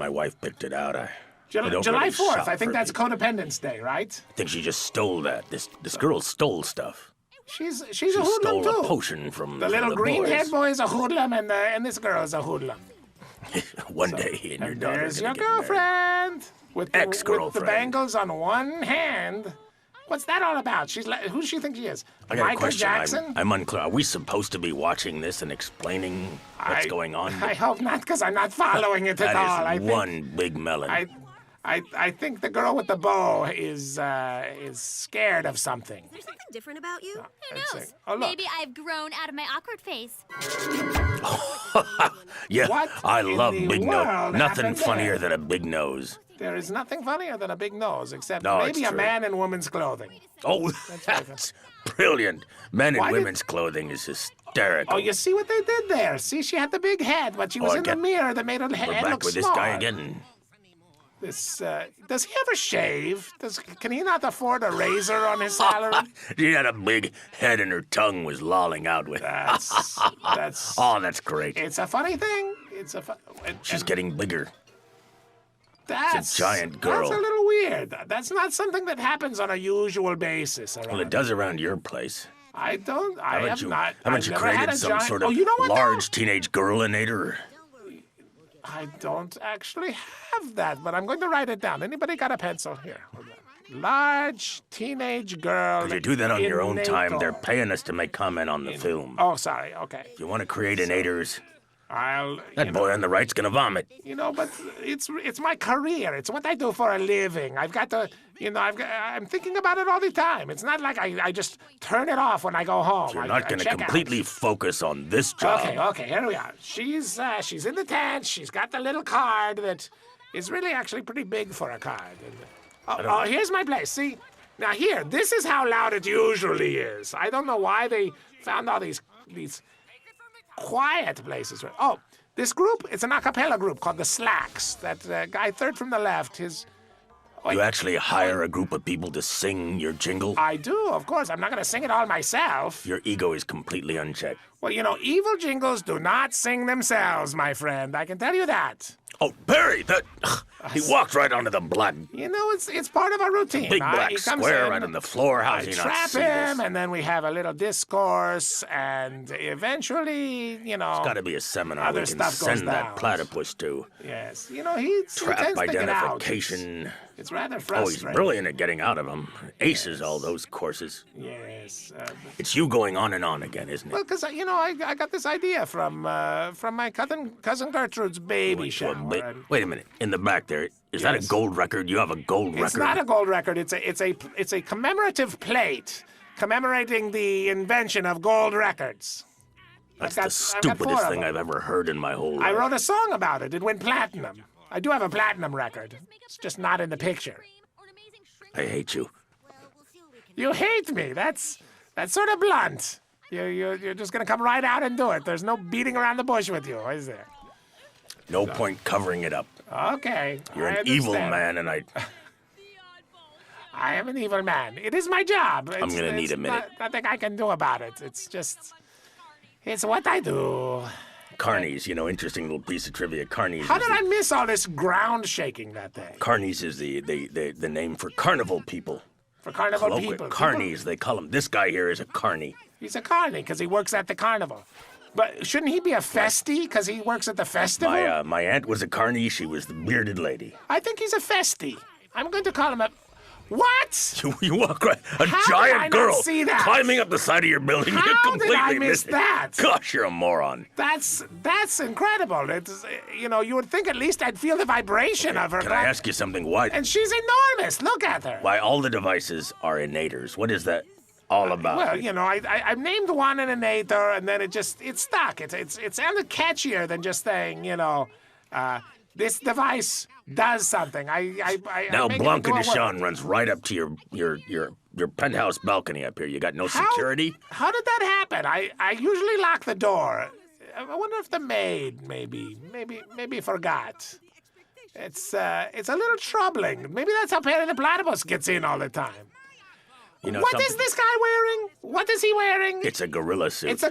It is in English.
My wife picked it out. I don't July really 4th. shop I think for that's people. Codependence Day, right? I think she just stole that. This girl stole stuff. She's a She hoodlum stole too. a potion from The little green-haired boys. boy is a hoodlum, and this girl is a hoodlum. One day, he and your daughter are There's gonna your get married. girlfriend with the Ex-girlfriend. bangles on one hand. What's that all about? Who does she think she is? I got a Michael question. Jackson? I'm unclear. Are we supposed to be watching this and explaining what's going on? I hope not, because I'm not following it at all. That is one big melon. I think the girl with the bow is scared of something. Is there something different about you? Who Let's knows? see. Oh, look. Maybe I've grown out of my awkward phase. Yeah, What I in love the big nose. world Nothing happened funnier there? than a big nose. There is nothing funnier than a big nose, except No, maybe it's a true. man in woman's clothing. Oh, that's brilliant. Men in Why did- women's clothing is hysterical. Oh, you see what they did there? See, she had the big head, but she was in the mirror that made her We're head back look with small. this guy again. Does he ever shave? Can he not afford a razor on his salary? She had a big head and her tongue was lolling out with. That's Oh, that's great. it's a funny thing. She's getting bigger. That's giant girl. That's a little weird. That's not something that happens on a usual basis. Well, it does around your place. I don't. I have not. Haven't I've you never had created a some giant, sort of oh, you know what, though? large teenage girlinator? I don't actually have that, but I'm going to write it down. Anybody got a pencil here? Hold on. Large teenage girl. If you do that on your own time, they're inator. paying us to make comment on the film. Oh, sorry. Okay. If you want to create inators, I'll. that boy on the right's gonna vomit. But it's my career. It's what I do for a living. I've got to. I'm thinking about it all the time. It's not like I just turn it off when I go home. You're I not gonna check out. completely focus on this job. Okay, here we are. She's in the tent. She's got the little card that is really actually pretty big for a card. And, here's my place. See, now here, this is how loud it usually is. I don't know why they found all these quiet places. Oh, this group, it's an a cappella group called the Slacks. That guy third from the left, You actually hire a group of people to sing your jingle? I do, of course. I'm not going to sing it all myself. Your ego is completely unchecked. Well, evil jingles do not sing themselves, my friend. I can tell you that. Oh, Barry, he walked right onto the black, It's part of our routine. big black He comes square in, right on the floor. How I does he not trap see him, this? and then we have a little discourse, and eventually, It's got to be a seminar other we can stuff goes send that down. platypus to. Yes, he Trap tends to get out. identification. It's rather Oh, he's frustrating. brilliant at getting out of them. Aces all those courses. Yes. It's you going on and on again, isn't it? Well, because I got this idea from my cousin Gertrude's baby shower. and Wait a minute. In the back there, is that a Yes. gold record? You have a gold record? It's not a gold record. It's a commemorative plate commemorating the invention of gold records. That's I've the got stupidest 4 of thing them. I've ever heard in my whole life. I wrote a song about it. It went platinum. I do have a platinum record. It's just not in the picture. I hate you. You hate me. That's sort of blunt. You're just gonna come right out and do it. There's no beating around the bush with you, is there? No point covering it up. Okay. You're I an evil understand. man, and I am an evil man. It is my job. I'm gonna need a minute. Nothing I can do about it. It's what I do. Carnies, interesting little piece of trivia. Carnies. How is did the- I miss all this ground shaking that day? Carnies is the name for carnival people. For carnival Colloquial- people. Carnies, they call them. This guy here is a carny. He's a carny because he works at the carnival. But shouldn't he be a festie because he works at the festival? My aunt was a carny. She was the bearded lady. I think he's a festie. I'm going to call him a... What? You walk right. A How did I giant not girl see that? climbing up the side of your building. You How completely did I miss missed it. that? Gosh, you're a moron. That's incredible. It's, you would think at least I'd feel the vibration of her. Can I ask you something? Why? And she's enormous. Look at her. Why all the devices are innators? What is that all about? Well, I named one an innator, and then it stuck. It sounded catchier than just saying, this device does something. now I make it Blanca into a Deshawn word. runs right up to your penthouse balcony up here. You got no security? How did that happen? I usually lock the door. I wonder if the maid maybe forgot. It's a little troubling. Maybe that's how Perry the Platypus gets in all the time. What is something- this guy wearing? What is he wearing? It's a gorilla suit. It's a